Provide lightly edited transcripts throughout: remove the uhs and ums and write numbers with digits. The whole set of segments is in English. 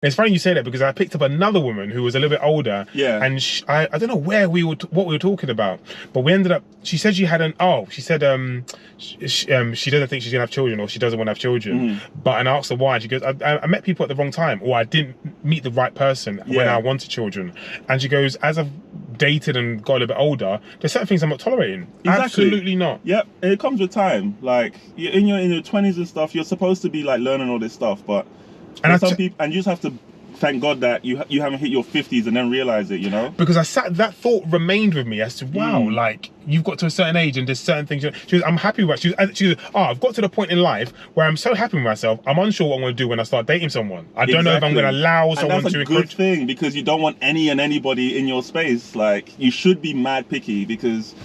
It's funny you say that because I picked up another woman who was a little bit older. Yeah. And I don't know what we were talking about, but we ended up. She said she had she said she doesn't think she's gonna have children, or she doesn't want to have children. But and I asked her why. She goes, I met people at the wrong time, or I didn't meet the right person when I wanted children. And she goes, as I've dated and got a little bit older, there's certain things I'm not tolerating. Exactly. Absolutely not. Yep. And it comes with time. Like in your 20s and stuff, you're supposed to be like learning all this stuff, but. And some people, and you just have to thank God that you haven't hit your 50s and then realize it, you know? Because that thought remained with me as to, wow, like, you've got to a certain age and there's certain things. She was, I'm happy with She was, I've got to the point in life where I'm so happy with myself, I'm unsure what I'm going to do when I start dating someone. I don't know if I'm going to allow someone to encourage. That's a good thing, because you don't want any and anybody in your space. Like, you should be mad picky because,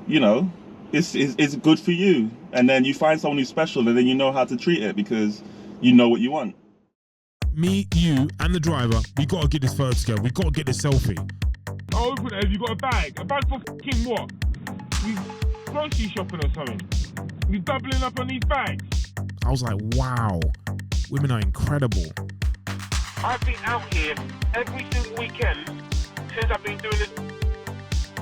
you know, it's good for you. And then you find someone who's special and then you know how to treat it because you know what you want. Me, you, and the driver, we gotta get this photo together. We gotta get this selfie. Oh, open it. Have you got a bag? A bag for fucking what? You grocery shopping or something? You doubling up on these bags? I was like, wow, women are incredible. I've been out here every single weekend since I've been doing this,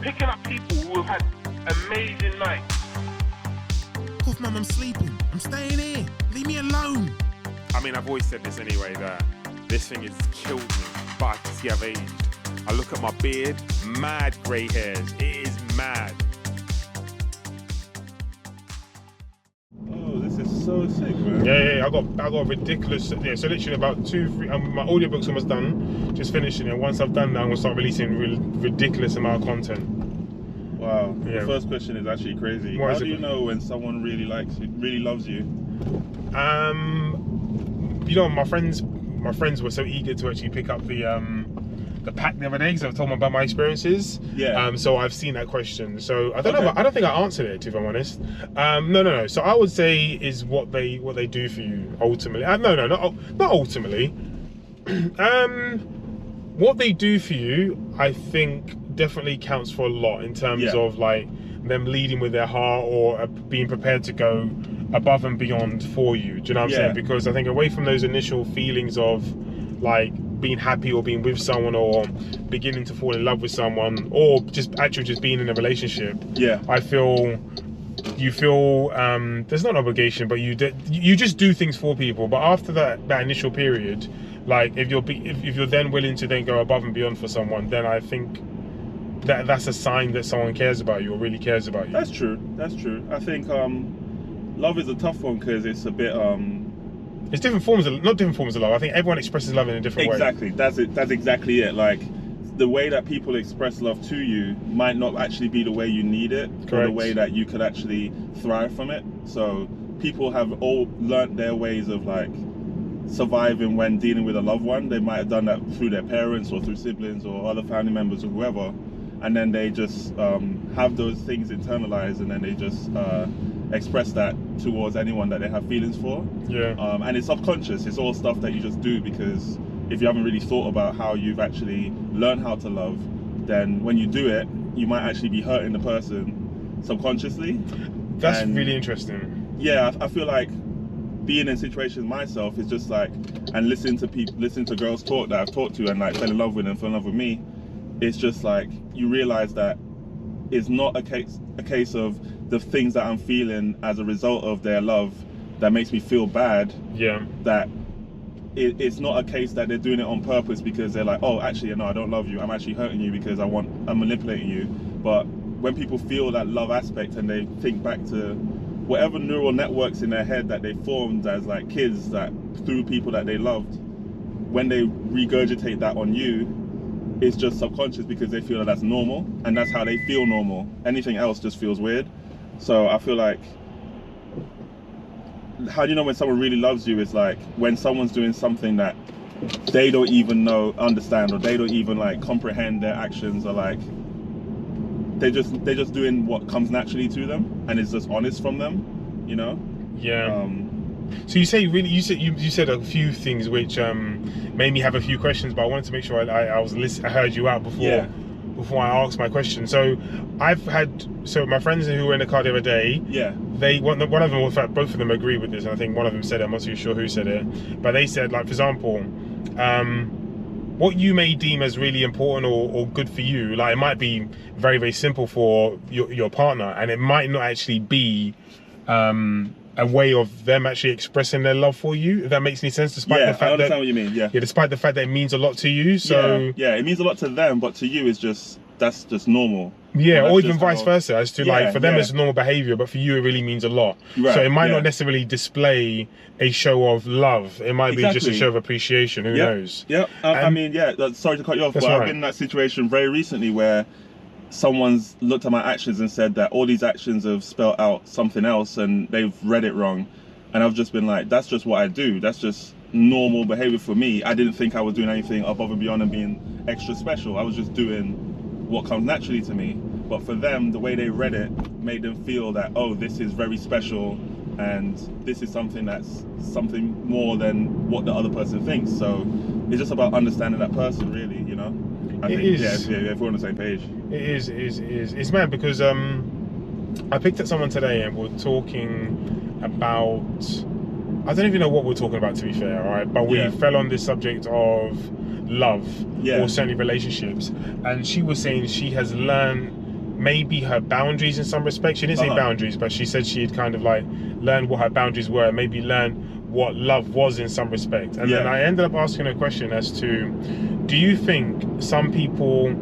picking up people who have had amazing nights. Hoffman, I'm sleeping. I'm staying here. Leave me alone. I mean, I've always said this anyway, that this thing has killed me, but I can see I've aged. I look at my beard, mad grey hairs. It is mad. Oh, this is so sick, man. Yeah, I got a ridiculous. Yeah, so literally about 2-3. My audiobook's almost done. Just finishing it. Once I've done that, I'm gonna start releasing ridiculous amount of content. Wow. Yeah. The first question is actually crazy. How do you know when someone really likes you, really loves you? You know, my friends were so eager to actually pick up the pack the other day because I've told them about my experiences. Yeah. So I've seen that question. So I don't know. I don't think I answered it, if I'm honest. No. So I would say is what they do for you ultimately. Not ultimately. What they do for you, I think, definitely counts for a lot in terms of like them leading with their heart or being prepared to go above and beyond for you. Do you know what I'm saying? Because I think away from those initial feelings of like being happy or being with someone or beginning to fall in love with someone or just being in a relationship, I feel you feel there's not an obligation, but you just do things for people. But after that initial period, like if you're then willing to then go above and beyond for someone, then I think that's a sign that someone cares about you or really cares about you. That's true. I think love is a tough one because it's a bit it's different forms of, not different forms of love. I think everyone expresses love in a different way. Exactly. That's exactly it. Like the way that people express love to you might not actually be the way you need it, or the way that you could actually thrive from it. So people have all learnt their ways of like surviving when dealing with a loved one. They might have done that through their parents or through siblings or other family members or whoever, and then they just have those things internalized, and then they just express that towards anyone that they have feelings for. And it's subconscious. It's all stuff that you just do because if you haven't really thought about how you've actually learned how to love, then when you do it, you might actually be hurting the person subconsciously. That's really interesting. Yeah, I feel like being in situations myself is just like, and listening to girls talk that I've talked to and like fell in love with and fell in love with me, it's just like you realize that it's not a case of the things that I'm feeling as a result of their love that makes me feel bad. That it's not a case that they're doing it on purpose because they're like, oh, actually, no, I don't love you. I'm actually hurting you because I'm manipulating you. But when people feel that love aspect and they think back to whatever neural networks in their head that they formed as like kids that through people that they loved, when they regurgitate that on you, it's just subconscious because they feel that that's normal and that's how they feel normal. Anything else just feels weird. So I feel like, how do you know when someone really loves you? Is like when someone's doing something that they don't even understand, or they don't even like comprehend their actions, or like they're just doing what comes naturally to them and it's just honest from them, you know? So you said a few things which made me have a few questions, but I wanted to make sure I heard you out before I asked my question. So my friends who were in the car the other day, one of them, in fact both of them agree with this, and I think one of them said it, I'm not too sure who said it, but they said, like, for example, what you may deem as really important or good for you, like it might be very, very simple for your partner, and it might not actually be a way of them actually expressing their love for you, if that makes any sense, despite the fact I understand what you mean. Yeah, despite the fact that it means a lot to you. So yeah, it means a lot to them, but to you that's just normal. Yeah, or even vice versa, as to like, for them it's normal behavior, but for you it really means a lot. Right, so it might not necessarily display a show of love. It might be just a show of appreciation. Who knows? Yeah, I mean, sorry to cut you off, but I've been in that situation very recently where someone's looked at my actions and said that all these actions have spelled out something else and they've read it wrong. And I've just been like, that's just what I do. That's just normal behavior for me. I didn't think I was doing anything above and beyond and being extra special. I was just doing what comes naturally to me. But for them, the way they read it made them feel that, oh, this is very special and this is something that's something more than what the other person thinks. So it's just about understanding that person, really, you know? I think, if we're on the same page. It is. It's mad because I picked up someone today and we're talking about, I don't even know what we're talking about, to be fair, all right? But we fell on this subject of love, or certainly relationships. And she was saying she has learned maybe her boundaries in some respects. She didn't say boundaries, but she said she had kind of like learned what her boundaries were, maybe learned what love was in some respect. And then I ended up asking a question as to, do you think some people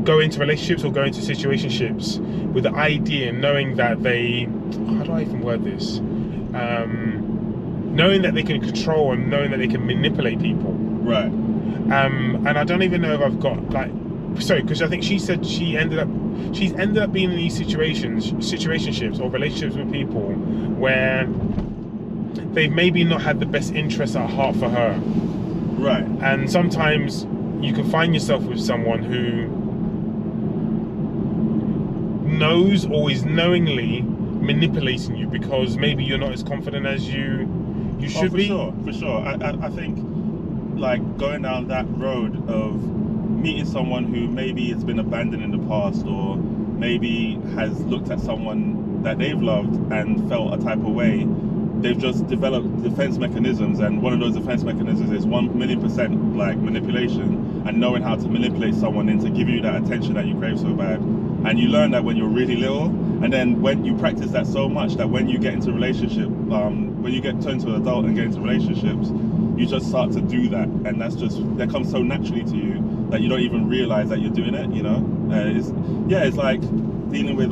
go into relationships or go into situationships with the idea, knowing that they, how do I even word this? Knowing that they can control and knowing that they can manipulate people. Right. And I don't even know if I've got like, sorry, because I think she said she's ended up being in these situationships or relationships with people where they've maybe not had the best interests at heart for her. Right. And sometimes you can find yourself with someone who knows or is knowingly manipulating you because maybe you're not as confident as you should be. For sure. I think like going down that road of meeting someone who maybe has been abandoned in the past, or maybe has looked at someone that they've loved and felt a type of way, they've just developed defense mechanisms, and one of those defense mechanisms is 1,000,000% like manipulation, and knowing how to manipulate someone into giving you that attention that you crave so bad. And you learn that when you're really little, and then when you practice that so much that when you get into a relationship, when you get turned to an adult and get into relationships, you just start to do that, and that comes so naturally to you that you don't even realize that you're doing it, you know? It's like dealing with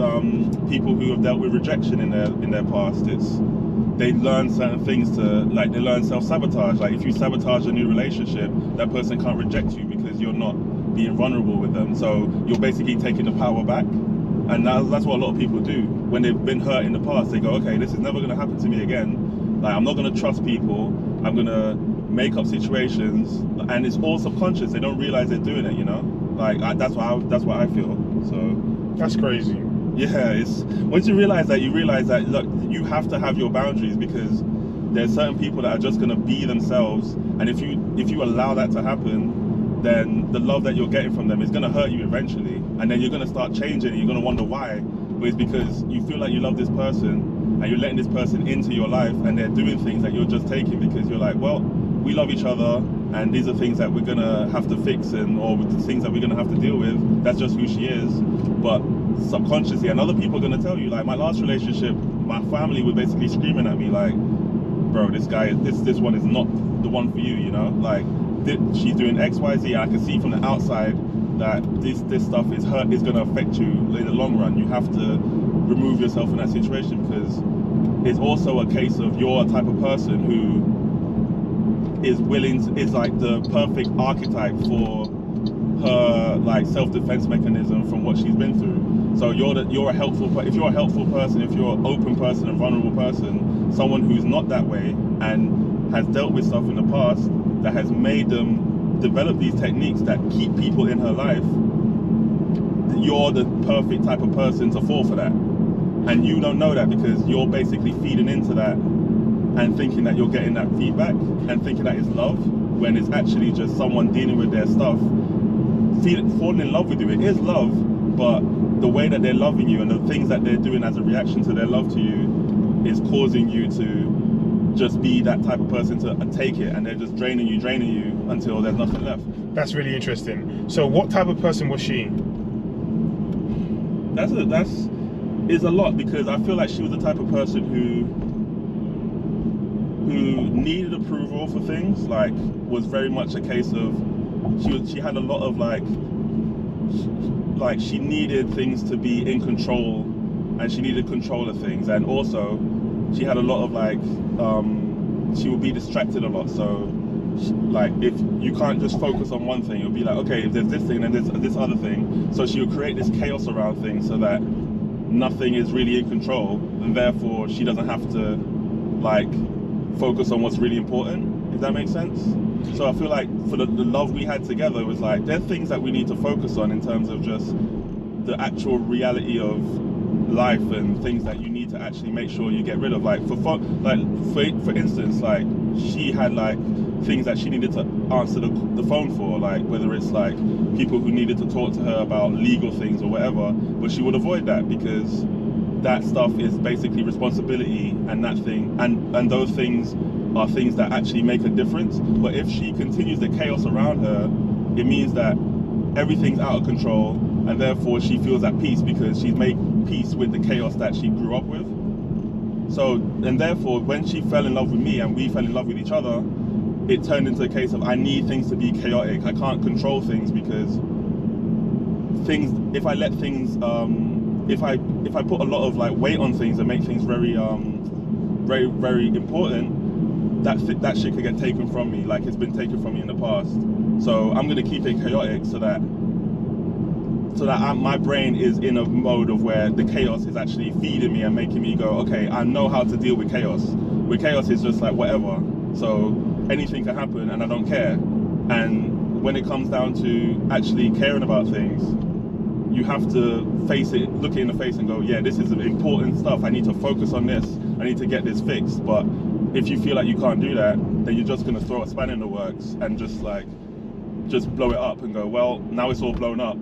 people who have dealt with rejection in their past. They learn certain things they learn self-sabotage. Like if you sabotage a new relationship, that person can't reject you because you're not being vulnerable with them. So you're basically taking the power back. And that's what a lot of people do. When they've been hurt in the past, they go, okay, this is never gonna happen to me again. Like I'm not gonna trust people. I'm gonna make up situations, and it's all subconscious. They don't realize they're doing it, you know? Like that's what I feel. So that's crazy. Yeah, it's once you realize that look, you have to have your boundaries, because there's certain people that are just gonna be themselves, and if you allow that to happen, then the love that you're getting from them is gonna hurt you eventually, and then you're gonna start changing and you're gonna wonder why. But it's because you feel like you love this person and you're letting this person into your life, and they're doing things that you're just taking because you're like, well, we love each other and these are things that we're gonna have to fix, or the things that we're gonna have to deal with. That's just who she is. But subconsciously, and other people are gonna tell you, like my last relationship, my family were basically screaming at me like, bro, this one is not the one for you, you know? Like she's doing X, Y, Z. I can see from the outside that this stuff is gonna affect you in the long run. You have to remove yourself from that situation, because it's also a case of you're a type of person who is like the perfect archetype for her like self-defense mechanism from what she's been through. So if you're a helpful person, if you're an open person, a vulnerable person, someone who's not that way and has dealt with stuff in the past that has made them develop these techniques that keep people in her life, you're the perfect type of person to fall for that. And you don't know that, because you're basically feeding into that and thinking that you're getting that feedback and thinking that it's love, when it's actually just someone dealing with their stuff, falling in love with you. It is love, but the way that they're loving you and the things that they're doing as a reaction to their love to you is causing you to just be that type of person to take it, and they're just draining you until there's nothing left. That's really interesting. So what type of person was she? That's a lot, because I feel like she was the type of person who needed approval for things. Like, was very much a case of she had a lot of like she needed things to be in control, and she needed control of things, and also she had a lot of like she would be distracted a lot. So like, if you can't just focus on one thing, it'll be like, okay, if there's this thing and there's this other thing, so she would create this chaos around things so that nothing is really in control, and therefore she doesn't have to like focus on what's really important, if that makes sense. So I feel like for the love we had together, it was like, there are things that we need to focus on in terms of just the actual reality of life, and things that you need to actually make sure you get rid of. Like for instance, like she had like things that she needed to answer the phone for, like whether it's like people who needed to talk to her about legal things or whatever, but she would avoid that because that stuff is basically responsibility, and that thing and those things are things that actually make a difference. But if she continues the chaos around her, it means that everything's out of control, and therefore she feels at peace because she's made peace with the chaos that she grew up with. So, and therefore when she fell in love with me and we fell in love with each other, it turned into a case of, I need things to be chaotic. I can't control things, because things, if I let things if I put a lot of like weight on things and make things very very important, that shit could get taken from me, like it's been taken from me in the past. So I'm gonna keep it chaotic so that my brain is in a mode of where the chaos is actually feeding me and making me go, okay, I know how to deal with chaos. With chaos, it's just like whatever. So anything can happen and I don't care. And when it comes down to actually caring about things, you have to face it, look it in the face and go, yeah, this is important stuff. I need to focus on this. I need to get this fixed. But if you feel like you can't do that, then you're just going to throw a spanner in the works and just blow it up and go, well, now it's all blown up.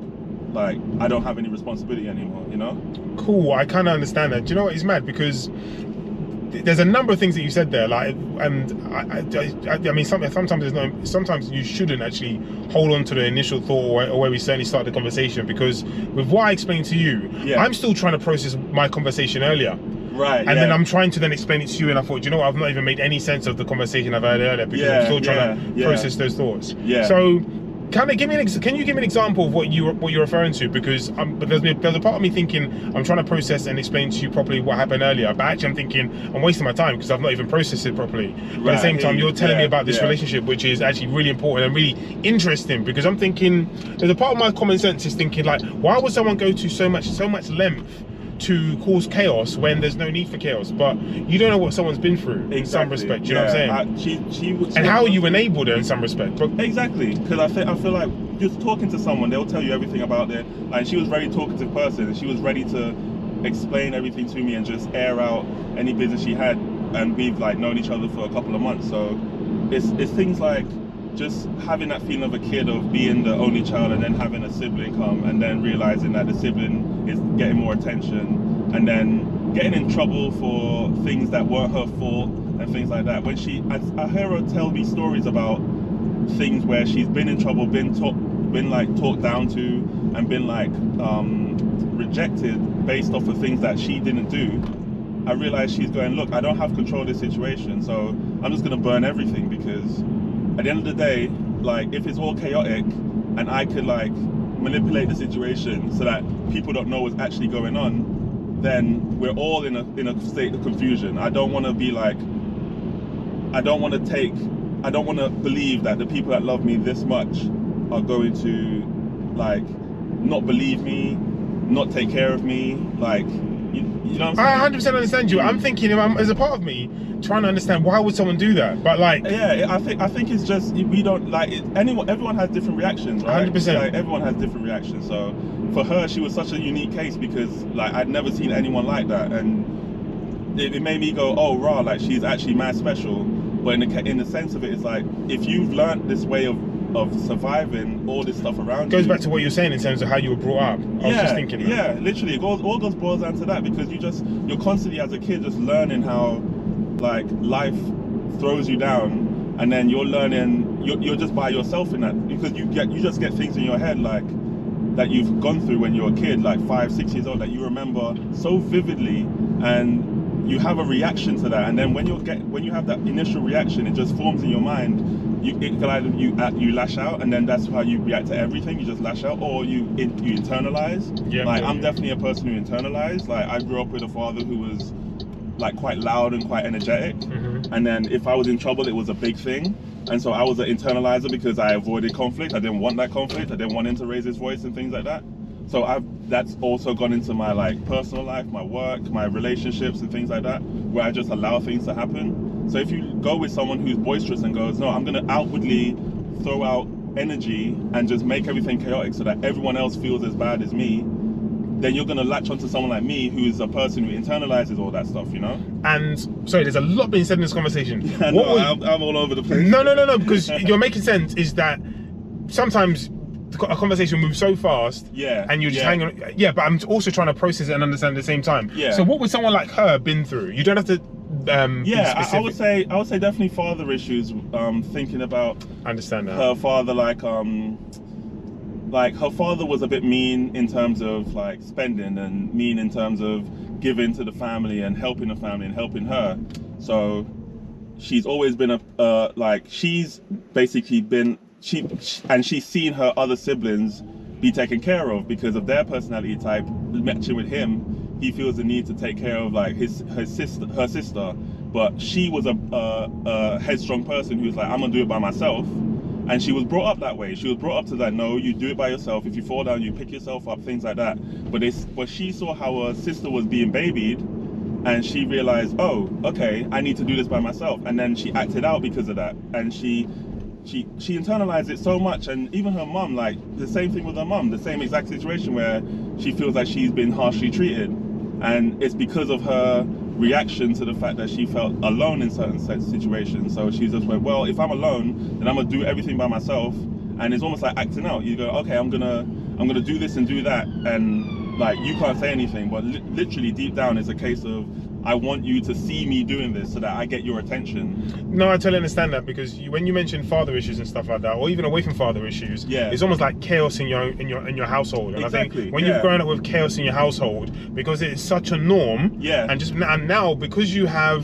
Like, I don't have any responsibility anymore, you know? Cool, I kind of understand that. Do you know what is mad? Because there's a number of things that you said there, like, and I mean, sometimes you shouldn't actually hold on to the initial thought or where we certainly start the conversation, because with what I explained to you, yeah, I'm still trying to process my conversation earlier. Right. And then I'm trying to then explain it to you, and I thought, you know what, I've not even made any sense of the conversation I've had earlier, because I'm still trying to process those thoughts. Yeah. So can you give me an example of what you're referring to? Because there's a part of me thinking I'm trying to process and explain to you properly what happened earlier, but actually I'm thinking I'm wasting my time because I've not even processed it properly. But at the same time, you're telling me about this relationship, which is actually really important and really interesting, because I'm thinking, there's a part of my common sense is thinking, like, why would someone go to so much length to cause chaos when there's no need for chaos? But you don't know what someone's been through in some respect. You know what I'm saying? And how you enabled her in some respect. But exactly, because I feel like just talking to someone, they'll tell you everything about it. And she was a very talkative person, and she was ready to explain everything to me and just air out any business she had. And we've like known each other for a couple of months, so it's things like just having that feeling of a kid of being the only child, and then having a sibling come, and then realizing that the sibling is getting more attention, and then getting in trouble for things that weren't her fault and things like that. When I hear her tell me stories about things where she's been in trouble, been talked down to, and been like rejected based off of things that she didn't do, I realize she's going, look, I don't have control of this situation, so I'm just gonna burn everything, because at the end of the day, like, if it's all chaotic and I could like manipulate the situation so that people don't know what's actually going on, then we're all in a state of confusion. I don't want to be like, I don't want to believe that the people that love me this much are going to like not believe me, not take care of me, like, you know what I'm saying? I 100% understand you. I'm thinking, as a part of me, trying to understand why would someone do that, but like, yeah, I think it's just, we don't like it, everyone has different reactions, right? 100%. Like, everyone has different reactions. So for her, she was such a unique case, because like I'd never seen anyone like that, and it made me go, oh rah, like she's actually mad special. But in the sense of it, it's like, if you've learned this way of surviving all this stuff around you. Goes back to what you're saying in terms of how you were brought up. I was just thinking that. Yeah, literally, it all boils down to that, because you're constantly as a kid just learning how like life throws you down, and then you're learning, you're just by yourself in that, because you just get things in your head like that you've gone through when you're a kid, like 5, 6 years old, that you remember so vividly, and you have a reaction to that, and then when you have that initial reaction, it just forms in your mind. You lash out, and then that's how you react to everything. You just lash out, or you internalize. I'm definitely a person who internalized. Like, I grew up with a father who was like quite loud and quite energetic, and then if I was in trouble, it was a big thing. And so I was an internalizer because I avoided conflict. I didn't want that conflict. I didn't want him to raise his voice and things like that. So that's also gone into my like personal life, my work, my relationships and things like that, where I just allow things to happen. So if you go with someone who's boisterous and goes, no, I'm going to outwardly throw out energy and just make everything chaotic so that everyone else feels as bad as me, then you're going to latch onto someone like me, who's a person who internalizes all that stuff, you know? And sorry, there's a lot being said in this conversation. Yeah, I'm all over the place. No, because you're making sense is that sometimes a conversation moves so fast, and you're just hanging on. Yeah, but I'm also trying to process it and understand at the same time. Yeah. So what would someone like her been through? You don't have to. I would say definitely father issues. Thinking about understand that her father, like her father was a bit mean in terms of like spending, and mean in terms of giving to the family and helping the family and helping her. So she's always been she's basically been she's seen her other siblings be taken care of because of their personality type. Matching with him, he feels the need to take care of like her sister, but she was a headstrong person who was like, I'm gonna do it by myself. And she was brought up that way. She was brought up to that, no, you do it by yourself. If you fall down, you pick yourself up, things like that. But she saw how her sister was being babied, and she realized, oh, okay, I need to do this by myself. And then she acted out because of that. And she internalized it so much. And even her mum, like the same thing with her mum, the same exact situation where she feels like she's been harshly treated. And it's because of her reaction to the fact that she felt alone in certain situations. So she just went, well, if I'm alone, then I'm gonna do everything by myself. And it's almost like acting out. You go, okay, I'm gonna do this and do that, and like you can't say anything, but literally deep down it's a case of, I want you to see me doing this so that I get your attention. No, I totally understand that, because when you mention father issues and stuff like that, or even away from father issues, it's almost like chaos in your household. And I think when you've grown up with chaos in your household, because it's such a norm, and now because you have,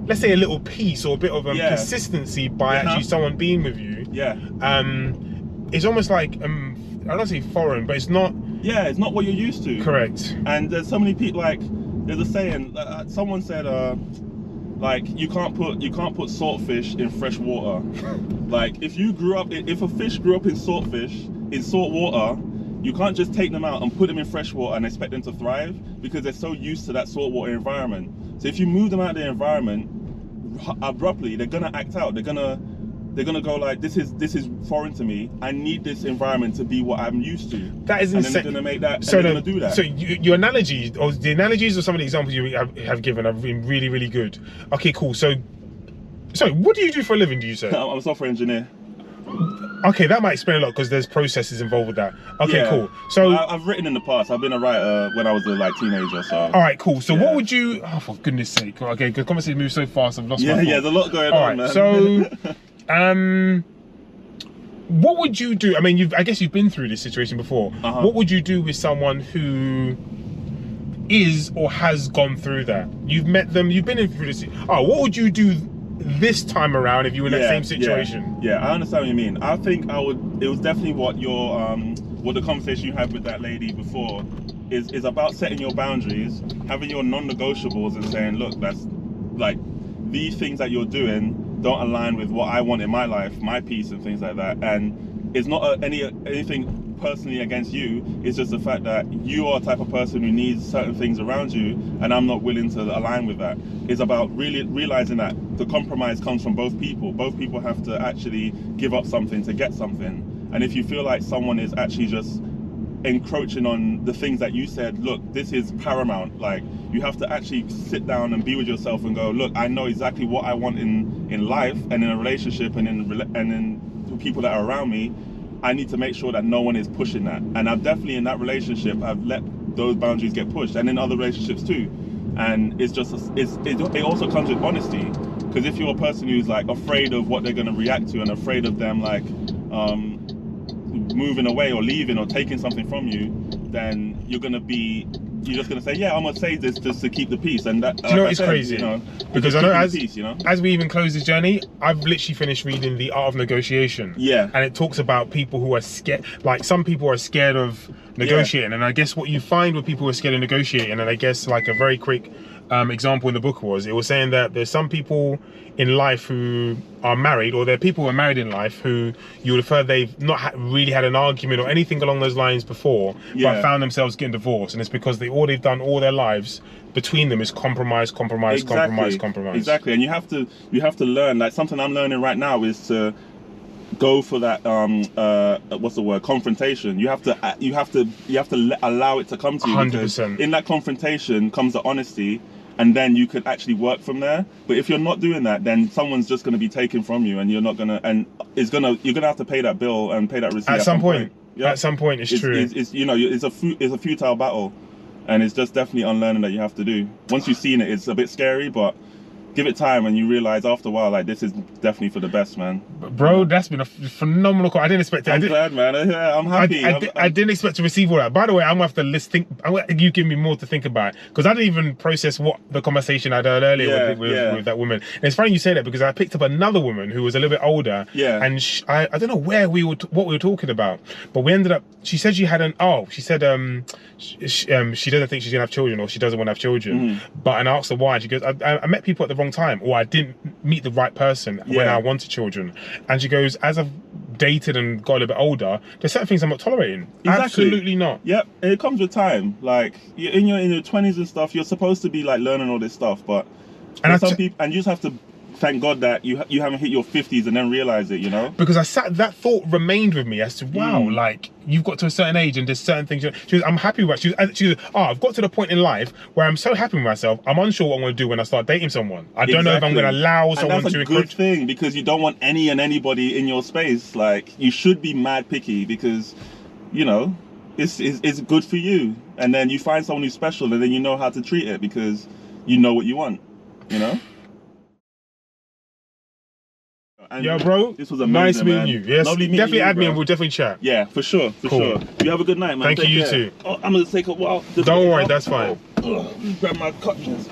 let's say, a little peace or a bit of consistency by actually someone being with you, it's almost like I don't say foreign, but it's not. Yeah, it's not what you're used to. Correct. And there's so many people, like there's a saying. Someone said, like you can't put saltfish in fresh water. Like if a fish grew up in salt water, you can't just take them out and put them in fresh water and expect them to thrive, because they're so used to that saltwater environment. So if you move them out of the environment abruptly, they're gonna act out. They're gonna go like, this is foreign to me. I need this environment to be what I'm used to. That is insane. And then they're gonna make that. So they're gonna do that. So your analogies, or the analogies of some of the examples you have given, have been really, really good. Okay, cool. So what do you do for a living? Do you say? I'm a software engineer. Okay, that might explain a lot, because there's processes involved with that. Okay, cool. So I've written in the past. I've been a writer when I was a teenager. So all right, cool. So what would you? Oh, for goodness sake! Okay, the conversation moves so fast. I've lost my thought. Yeah, there's a lot going on, man. So, what would you do? I mean, I guess you've been through this situation before. What would you do with someone who is or has gone through that? You've met them. You've been through this. Oh, what would you do this time around if you were in that same situation? Yeah, I understand what you mean. I think I would. It was definitely what the conversation you had with that lady before is about, setting your boundaries, having your non-negotiables, and saying, look, that's like, these things that you're doing don't align with what I want in my life, my peace and things like that. And it's not anything personally against you. It's just the fact that you are the type of person who needs certain things around you, and I'm not willing to align with that. It's about really realizing that the compromise comes from both people. Both people have to actually give up something to get something. And if you feel like someone is actually just encroaching on the things that you said, look, this is paramount. Like, you have to actually sit down and be with yourself and go, look, I know exactly what I want in life and in a relationship and in the people that are around me. I need to make sure that no one is pushing that. And I've definitely, in that relationship, I've let those boundaries get pushed, and in other relationships too. And it's just, it also comes with honesty. Because if you're a person who's like afraid of what they're going to react to and afraid of them like moving away or leaving or taking something from you, then you're just gonna say, yeah, I'm gonna say this just to keep the peace. And that, do you know what is crazy? You know, because I know as we even close this journey, I've literally finished reading The Art of Negotiation. Yeah. And it talks about people who are scared, like some people are scared of negotiating. And I guess what you find with people who are scared of negotiating, and I guess like a very quick example in the book was, it was saying that there's some people in life who are married, or there are people who are married in life who you would have heard they've not really had an argument or anything along those lines before, but found themselves getting divorced, and it's because they've done all their lives between them is compromise. Exactly, and you have to learn. Like something I'm learning right now is to go for that what's the word, confrontation. You have to allow it to come to you. 100%. In that confrontation comes the honesty, and then you could actually work from there. But if you're not doing that, then someone's just going to be taken from you, and you're going to have to pay that bill and pay that receipt at some point. Yeah. At some point, it's true. It's a futile battle, and it's just definitely unlearning that you have to do. Once you've seen it, it's a bit scary, but give it time and you realize after a while, like, this is definitely for the best, man. Bro, that's been a phenomenal call. I didn't expect it. I'm glad, man. I'm happy. I didn't expect to receive all that. By the way, I'm going to have to you give me more to think about, because I didn't even process what the conversation I'd heard earlier with that woman. And it's funny you say that, because I picked up another woman who was a little bit older. Yeah. And I don't know what we were talking about, but we ended up, she said she doesn't think she's going to have children, or she doesn't want to have children. But, and I asked her why, and she goes, I met people at the wrong time, or I didn't meet the right person when I wanted children. And she goes, as I've dated and got a little bit older, there's certain things I'm not tolerating. Exactly. Absolutely not. Yep, it comes with time. Like in your 20s and stuff, you're supposed to be like learning all this stuff, but some people, and you just have to thank God that you haven't hit your 50s and then realize it, you know? Because that thought remained with me as to, wow, like, you've got to a certain age and there's certain things. She was, I'm happy with it. She was, I've got to the point in life where I'm so happy with myself, I'm unsure what I'm going to do when I start dating someone. I don't know if I'm going to allow someone to that's a good thing, because you don't want any and anybody in your space. Like, you should be mad picky, because, you know, it's good for you. And then you find someone who's special, and then you know how to treat it, because you know what you want, you know? And yo, bro, this was amazing, nice meeting you. Yes, lovely meeting definitely you, add me bro. and we'll definitely chat. Yeah, for sure, sure. You have a good night, man. Thank you, you too. Oh, I'm gonna take a while. Don't worry, that's fine. Grab my cutlass.